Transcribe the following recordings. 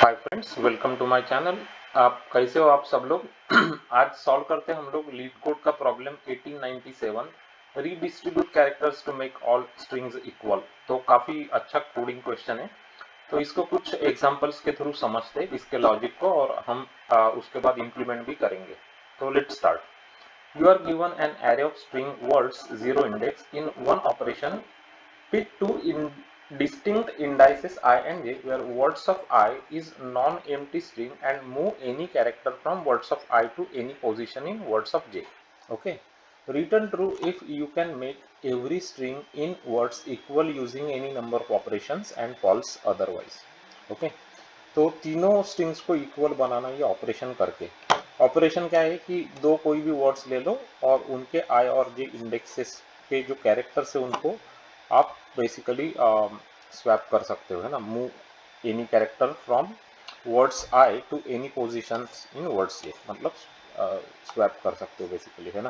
Hi friends, welcome to my channel. आप कैसे हो आप सब लोग? आज सॉल्व करते हैं हम लोग लीड कोड का problem 1897, redistribute characters to make all strings equal. तो काफी अच्छा कोडिंग क्वेश्चन है। तो इसको कुछ एग्जांपल्स के थ्रू समझते हैं इसके लॉजिक को, और हम उसके बाद इंप्लीमेंट भी करेंगे। तो let's start. You are given an array of string words zero index in one operation. Pick two distinct indices I and j where words of I is non-empty string and move any character from words of I to any position in words of j. Okay. Return true if you can make every string in words equal using any number of operations and false otherwise. Okay. तो तीनों strings को equal बनाना ये operation करके। Operation क्या है कि दो कोई भी वर्ड्स ले लो और उनके आई और जे इंडेक्सेस के जो कैरेक्टर्स है उनको आप बेसिकली स्वैप कर सकते हो, है ना। Move any character from words I to any position in words J, मतलब स्वैप कर सकते हो बेसिकली, है ना।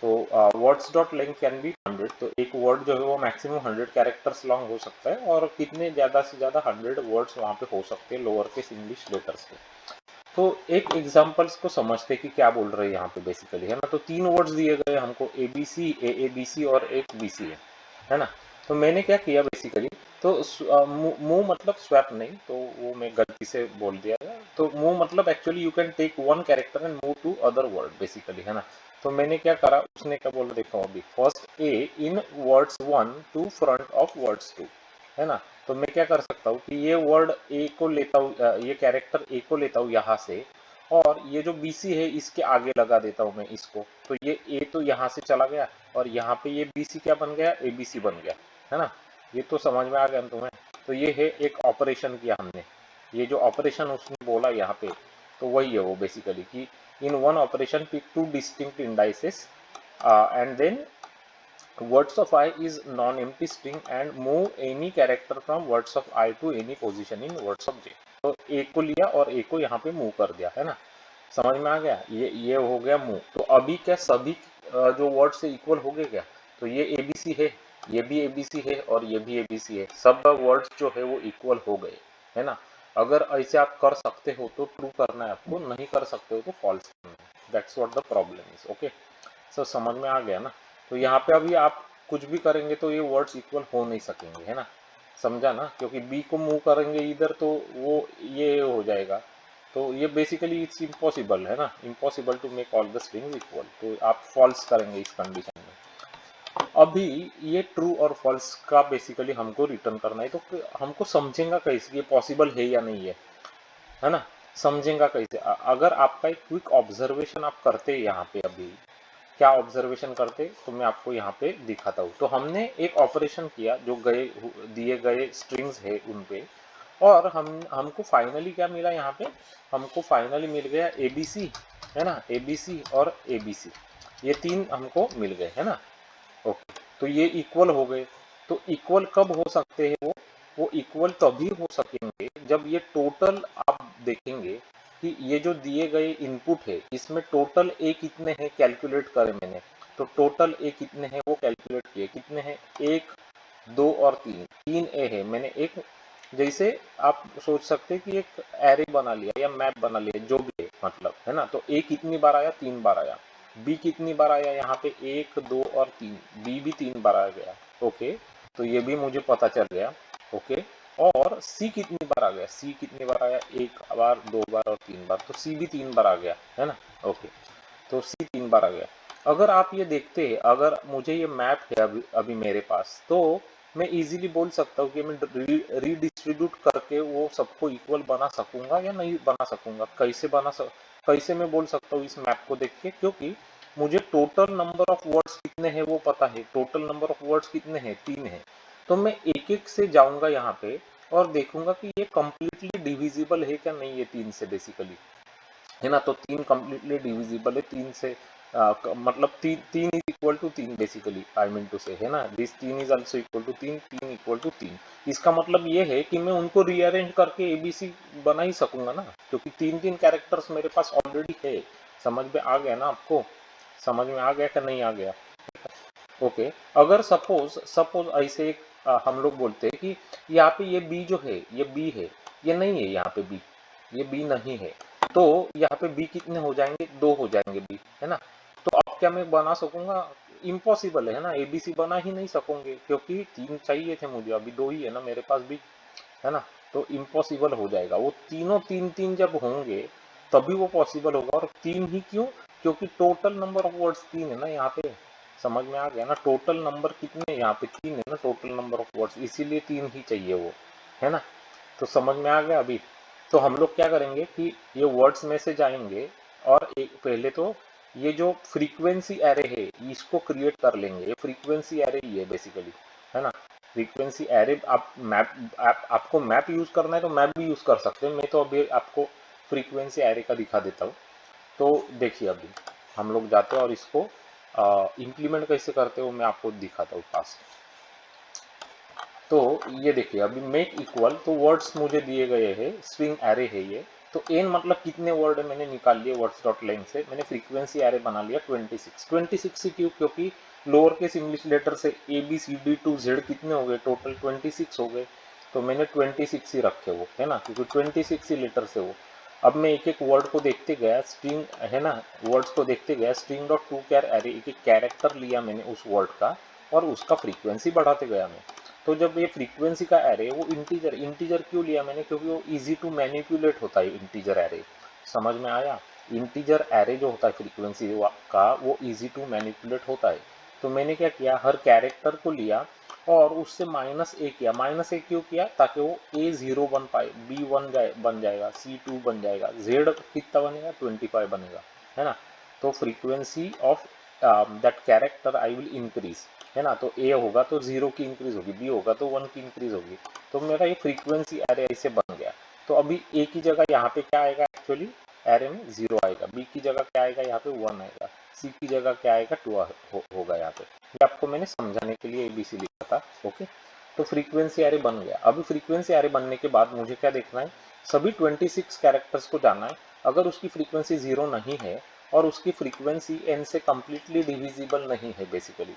तो words dot length can be 100। तो एक वर्ड जो है वो मैक्सिमम 100 कैरेक्टर्स लॉन्ग हो सकता है, और कितने ज़्यादा से ज़्यादा 100 वर्ड्स वहाँ पे हो सकते हैं लोअर केस इंग्लिश लेटर्स के। तो एक एग्जांपल्स को समझते कि क्या बोल रहे हैं यहाँ पे बेसिकली, है ना। तो तीन वर्ड्स दिए गए हमको, ए बी सी, ए बी सी और एक बी सी है ना। तो मैंने क्या किया बेसिकली, तो मूव मतलब स्वैप नहीं, तो वो मैं गलती से बोल दिया है। तो मूव मतलब actually you can take one character and move to other word basically, है ना। तो मैंने क्या करा, उसने क्या बोला देखो अभी, first a in words 1 to front of words 2, है ना। तो मैं क्या कर सकता हूँ कि ये वर्ड ए को लेता हूँ, ये कैरेक्टर ए को लेता हूँ यहाँ से, और ये जो बीसी है इसके आगे लगा देता हूँ मैं इसको। तो ये ए तो यहाँ से चला गया, और यहाँ पे ये बीसी क्या बन गया, एबीसी बन गया, है ना। ये तो समझ में आ गया ना तुम्हें। तो ये है एक ऑपरेशन किया हमने, ये जो ऑपरेशन उसने बोला यहाँ पे, तो वही है वो बेसिकली कि in one operation pick two distinct indices and then words of I is non-empty string and move any character from words of I to any position in words of J। तो A को लिया और A को यहाँ पे move कर दिया, है ना। समझ में आ गया, ये हो गया मूव। तो अभी क्या सभी जो वर्ड से इक्वल हो गए क्या, तो ये ABC है, ये भी ABC है और ये भी ABC है, सब वर्ड्स जो है वो इक्वल हो गए, है ना। अगर ऐसे आप कर सकते हो तो ट्रू करना है आपको, नहीं कर सकते हो तो फॉल्स करना है। That's what the problem is. Okay, so समझ में आ गया ना। तो यहाँ पे अभी आप कुछ भी करेंगे तो ये वर्ड्स इक्वल हो नहीं सकेंगे, है ना। समझा ना, क्योंकि बी को मूव करेंगे इधर तो वो ये हो जाएगा। तो ये बेसिकली इट्स इम्पॉसिबल, है ना, impossible to make all the strings equal. तो आप फॉल्स करेंगे इस कंडीशन में। अभी ये ट्रू और फॉल्स का बेसिकली हमको रिटर्न करना है, तो हमको समझेंगे कैसे ये पॉसिबल है या नहीं है ना। समझेंगे कैसे, अगर आपका एक क्विक ऑब्जर्वेशन आप करते हैं यहाँ पे, अभी क्या ऑब्जर्वेशन करते तो मैं आपको यहाँ पे दिखाता हूँ। तो हमने एक ऑपरेशन किया जो दिए गए स्ट्रिंग्स है उन पे, और हमको फाइनली क्या मिला यहाँ पे, हमको फाइनली मिल गया एबीसी, है ना, एबीसी और एबीसी, ये तीन हमको मिल गए, है ना। ओके, तो ये इक्वल हो गए। तो इक्वल कब हो सकते हैं वो इक्वल तभी हो सकेंगे जब ये टोटल आप देखेंगे कि ये जो दिए गए इनपुट है इसमें टोटल ए कितने हैं कैलकुलेट करें मैंने। तो टोटल ए कितने हैं वो कैलकुलेट किए, कितने हैं, एक, दो और तीन, तीन ए है। मैंने एक, जैसे आप सोच सकते हैं कि एक एरे बना लिया या मैप बना लिया, जो भी है मतलब, है ना। तो ए कितनी बार आया, तीन बार आया। बी कितनी बार आया यहाँ पे, एक, दो और तीन, बी भी तीन बार आ गया। ओके, तो ये भी मुझे पता चल गया। ओके, और सी कितनी बार आ गया, सी कितनी बार आया, एक बार, दो बार और तीन बार, तो सी भी तीन बार आ गया, है ना। ओके, तो सी तीन बार आ गया। अगर आप ये देखते हैं, अगर मुझे ये मैप है अभी अभी मेरे पास, तो मैं इजीली बोल सकता हूँ कि मैं रीडिस्ट्रीब्यूट करके वो सबको इक्वल बना सकूंगा या नहीं बना सकूंगा। कैसे मैं बोल सकता हूँ इस मैप को देख के, क्योंकि मुझे टोटल नंबर ऑफ वर्ड्स कितने हैं वो पता है। टोटल नंबर ऑफ वर्ड्स कितने हैं, तीन है। तो मैं एक एक से जाऊंगा यहाँ पे और देखूंगा कि ये कंप्लीटली डिविजिबल है क्या नहीं, ये तीन से बेसिकली, है ना। तो तीन कंप्लीटली डिविजिबल है तीन से, मतलब तीन, तीन इज इक्वल टू तीन बेसिकली, आई मीन टू से, है ना। दिस तीन इज आल्सो इक्वल टू तीन, तीन इक्वल टू तीन। इसका मतलब ये है कि मैं उनको रीअरेंज करके एबीसी बना ही सकूंगा ना, क्योंकि तीन तीन कैरेक्टर्स मेरे पास ऑलरेडी है। समझ में आ गया ना आपको, समझ में आ गया कि नहीं आ गया। ओके, अगर सपोज सपोज ऐसे एक हम लोग बोलते हैं कि यहाँ पे ये बी जो है, ये बी है, ये नहीं है यहाँ पे बी, ये बी नहीं है, तो यहाँ पे बी कितने हो जाएंगे, 2 हो जाएंगे बी, है ना। तो अब क्या मैं बना सकूंगा, इम्पॉसिबल है ना, एबीसी बना ही नहीं सकूंगे क्योंकि 3 चाहिए थे मुझे, अभी 2 ही है ना मेरे पास भी, है ना। तो इम्पॉसिबल हो जाएगा, वो तीनों 3 3 जब होंगे तभी वो पॉसिबल होगा। और 3 ही क्यों, क्योंकि टोटल नंबर ऑफ वर्ड्स 3 है ना यहाँ पे, समझ में आ गया ना, टोटल नंबर कितने यहाँ पे 3 है ना, टोटल नंबर ऑफ वर्ड्स, इसीलिए 3 ही चाहिए वो, है ना। तो समझ में आ गया अभी। तो हम लोग क्या करेंगे कि ये वर्ड्स में से जाएंगे और एक पहले तो ये जो फ्रीक्वेंसी एरे है इसको क्रिएट कर लेंगे, ये फ्रीक्वेंसी एरे ही है बेसिकली, है ना। फ्रीक्वेंसी एरे आप आपको मैप यूज करना है तो मैप भी यूज कर सकते हैं, मैं तो अभी आपको फ्रीक्वेंसी एरे का दिखा देता हूँ। तो देखिए अभी हम लोग जाते हैं और इसको इम्प्लीमेंट कैसे करते हो मैं आपको दिखाता हूँ पास। तो ये देखिए अभी मेक इक्वल, तो वर्ड्स मुझे दिए गए हैं, स्ट्रिंग एरे है ये। तो एन मतलब कितने वर्ड है मैंने निकाल लिए वर्ड्स डॉट लेंथ से, मैंने फ्रीक्वेंसी एरे बना लिया 26। 26 ही क्यों, क्योंकि लोअर केस इंग्लिश लेटर से A B C D to Z कितने हो गए, टोटल 26 हो गए। तो मैंने 26 ही रखे वो, है ना, क्योंकि 26 ही लेटर से वो। अब मैं एक एक वर्ड को देखते गया, स्ट्रिंग है ना, वर्ड्स को देखते गया, string dot to char array, एक एक कैरेक्टर लिया मैंने उस वर्ड का और उसका फ्रीक्वेंसी बढ़ाते गया मैं। तो जब ये फ्रीक्वेंसी का एरे, वो इंटीजर, इंटीजर क्यों लिया मैंने, क्योंकि वो इजी टू मैनिपुलेट होता है इंटीजर एरे, समझ में आया। इंटीजर एरे जो होता है फ्रीक्वेंसी का, वो इजी टू मैनिपुलेट होता है। तो मैंने क्या किया, हर कैरेक्टर को लिया और उससे -a किया। -a क्यों किया, ताकि वो a0 बन पाए, b1 बन जाएगा, c2 बन जाएगा, z कितना बनेगा, 25 बनेगा, है ना। तो frequency of that character I will increase, है ना। तो ए होगा तो 0 की इंक्रीज होगी, बी होगा तो 1 की इंक्रीज होगी। तो मेरा ये फ्रीक्वेंसी एरे ऐसे बन गया। तो अभी ए की जगह यहाँ पे क्या आएगा, एक्चुअली एरे में 0 आएगा, बी की जगह क्या आएगा, यहाँ पे 1 आएगा, सी की जगह क्या आएगा, 2 होगा यहाँ पे। ये आपको मैंने समझाने के लिए एबीसी लिखा था, ओके। तो फ्रीक्वेंसी एरे बन गया। अभी फ्रीक्वेंसी एरे बनने के बाद मुझे क्या देखना है, सभी 26 कैरेक्टर्स को जानना है। अगर उसकी फ्रीक्वेंसी 0 नहीं है और उसकी फ्रीक्वेंसी n से कंप्लीटली डिविजिबल नहीं है, बेसिकली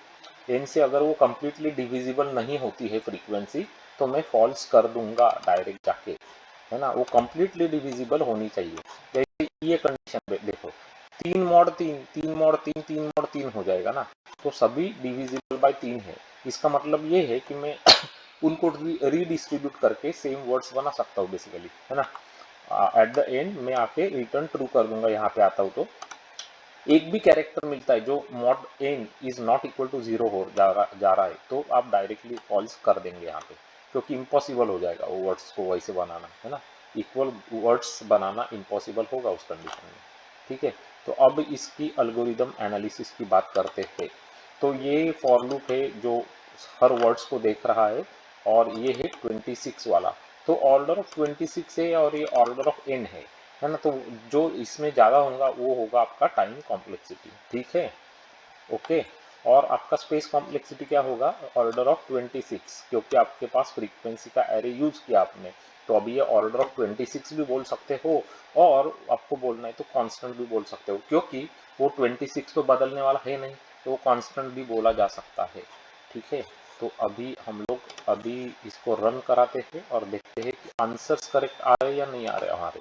n से अगर वो कंप्लीटली डिविजिबल नहीं होती है फ्रीक्वेंसी, तो मैं फॉल्स कर दूंगा डायरेक्ट जाके, है ना। वो कंप्लीटली डिविजिबल होनी चाहिए। जैसे ये कंडीशन देखो, 3 मॉड 3, 3 मॉड 3, 3 मॉड 3 हो जाएगा ना, तो सभी डिविजिबल बाय 3 है। इसका मतलब ये है कि मैं उनको रीडिस्ट्रीब्यूट करके सेम वर्ड्स बना सकता हूँ बेसिकली, है ना। एट द एंड मैं आके रिटर्न ट्रू कर दूंगा, यहाँ पे आता हूँ तो एक भी कैरेक्टर मिलता है जो mod n is not equal to 0 हो जा रहा है, तो आप डायरेक्टली फॉल्स कर देंगे यहाँ पे, क्योंकि इम्पॉसिबल हो जाएगा वो वर्ड्स को वैसे बनाना, है ना। इक्वल वर्ड्स बनाना इम्पॉसिबल होगा उस कंडीशन में, ठीक है। तो अब इसकी एल्गोरिदम एनालिसिस की बात करते हैं। तो ये फॉर लूप है जो हर वर्ड्स को देख रहा है, और ये है 26 वाला। तो ऑर्डर ऑफ 26 है और ये ऑर्डर ऑफ एन है ना। तो जो इसमें ज़्यादा होगा वो होगा आपका टाइम कॉम्प्लेक्सिटी, ठीक है, ओके। और आपका स्पेस कॉम्प्लेक्सिटी क्या होगा, ऑर्डर ऑफ 26, क्योंकि आपके पास फ्रीक्वेंसी का एरे यूज किया आपने। तो अभी ये ऑर्डर ऑफ 26 भी बोल सकते हो, और आपको बोलना है तो कांस्टेंट भी बोल सकते हो, क्योंकि वो 26 तो बदलने वाला है नहीं, तो कांस्टेंट भी बोला जा सकता है, ठीक है। तो अभी हम लोग अभी इसको रन कराते हैं और देखते हैं कि आंसर्स करेक्ट आ रहे या नहीं आ रहे हमारे।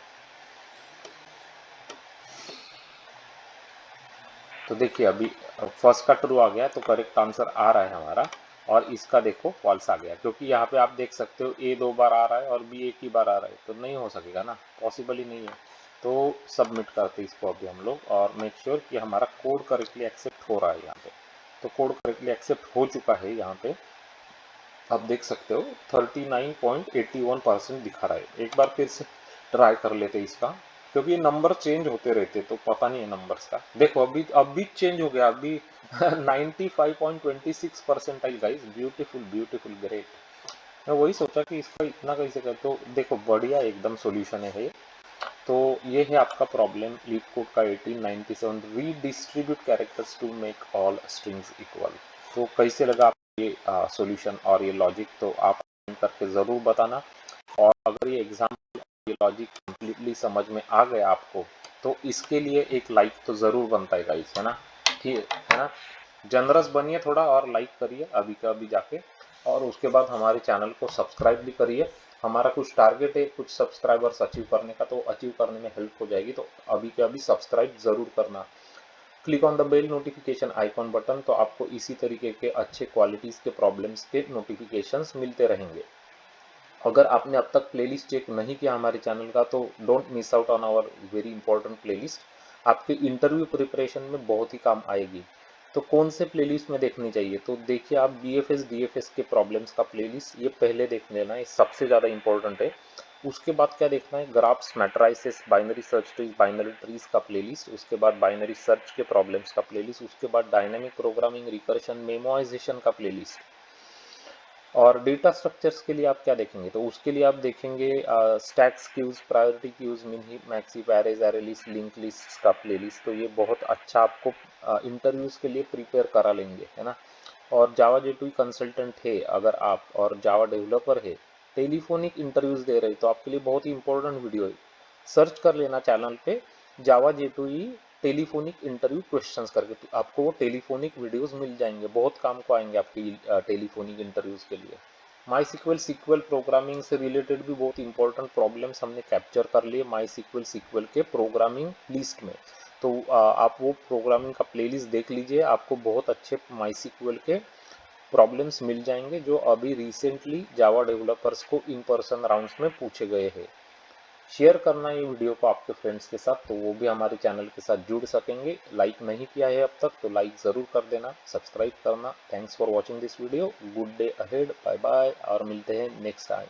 तो देखिए अभी फर्स्ट का ट्रू आ गया, तो करेक्ट आंसर आ रहा है हमारा, और इसका देखो फॉल्स आ गया, क्योंकि यहाँ पे आप देख सकते हो ए 2 बार आ रहा है और बी एक ही बार आ रहा है, तो नहीं हो सकेगा ना, पॉसिबल ही नहीं है। तो सबमिट करते इसको अभी हम लोग, और मेक श्योर कि हमारा कोड करेक्टली एक्सेप्ट हो रहा है यहाँ पे। तो कोड करेक्टली एक्सेप्ट हो चुका है यहाँ पे, आप देख सकते हो 39.81% दिखा रहा है। एक बार फिर से ट्राई कर लेते इसका, क्योंकि ये नंबर चेंज होते रहते तो पता नहीं है नंबर्स का। देखो अभी चेंज हो गया, अभी 95.26% आई गाइस, ब्यूटीफुल ब्यूटीफुल ग्रेट। मैं वही सोचा कि इसका इतना कैसे कर, तो देखो बढ़िया एकदम सॉल्यूशन है ये। तो ये है आपका प्रॉब्लम लीड कोड का 1897, redistribute characters to make all strings equal. तो कैसे लगा आपको ये सॉल्यूशन और ये लॉजिक, तो आप करके ज़रूर बताना। और अगर ये एग्जाम्पल, ये लॉजिक कंप्लीटली समझ में आ गया आपको, तो इसके लिए एक लाइक तो ज़रूर बनता है गाइस, है ना, ठीक है ना। जनरस बनिए थोड़ा और लाइक करिए अभी का अभी जाके, और उसके बाद हमारे चैनल को सब्सक्राइब भी करिए। हमारा कुछ टारगेट है कुछ सब्सक्राइबर्स अचीव करने का, तो अचीव करने में हेल्प हो जाएगी। तो अभी के अभी सब्सक्राइब जरूर करना। Click on the bell notification icon button, तो आपको इसी तरीके के अच्छे क्वालिटीज के प्रॉब्लम्स के नोटिफिकेशंस मिलते रहेंगे। अगर आपने अब तक प्लेलिस्ट चेक नहीं किया हमारे चैनल का, तो don't miss out on our very important playlist. आपके इंटरव्यू प्रिपरेशन में बहुत ही काम आएगी। तो कौन से प्लेलिस्ट में देखनी चाहिए, तो देखिए आप बीएफएस डीएफएस के प्रॉब्लम्स का प्लेलिस्ट ये पहले देख लेना, ये सबसे ज़्यादा इंपॉर्टेंट है। उसके बाद क्या देखना है, graphs matrices binary search trees binary trees का प्लेलिस्ट, उसके बाद बाइनरी सर्च के प्रॉब्लम्स का प्लेलिस्ट, उसके बाद डायनेमिक प्रोग्रामिंग रिकर्शन मेमोराइजेशन का प्लेलिस्ट। और डेटा स्ट्रक्चर्स के लिए आप क्या देखेंगे, तो उसके लिए आप देखेंगे stacks cues priority queues min max heap arrays array list link list का प्लेलिस्ट। तो ये बहुत अच्छा आपको इंटरव्यूज के लिए प्रिपेयर करा लेंगे, है ना। और जावा J2E कंसल्टेंट है अगर आप, और जावा डेवलपर है, टेलीफोनिक इंटरव्यूज दे रहे, तो आपके लिए बहुत ही इंपॉर्टेंट वीडियो है। सर्च कर लेना चैनल पे जावा J2E टेलीफोनिक इंटरव्यू क्वेश्चंस करके, तो आपको वो टेलीफोनिक वीडियोस मिल जाएंगे, बहुत काम को आएंगे आपकी टेलीफोनिक इंटरव्यूज के लिए। माई सिक्वल सीक्वल प्रोग्रामिंग से रिलेटेड भी बहुत इंपॉर्टेंट प्रॉब्लम्स हमने कैप्चर कर लिए माई सिक्वल सीक्वल के प्रोग्रामिंग लिस्ट में। तो आप वो प्रोग्रामिंग का प्लेलिस्ट देख लीजिए, आपको बहुत अच्छे माई सिक्वल के प्रॉब्लम्स मिल जाएंगे जो अभी रिसेंटली जावा डेवलपर्स को इन पर्सन राउंड्स में पूछे गए हैं। शेयर करना ये वीडियो को आपके फ्रेंड्स के साथ, तो वो भी हमारे चैनल के साथ जुड़ सकेंगे। लाइक नहीं किया है अब तक तो लाइक ज़रूर कर देना, सब्सक्राइब करना। Thanks for watching this video, good day ahead, bye bye, और मिलते हैं नेक्स्ट टाइम।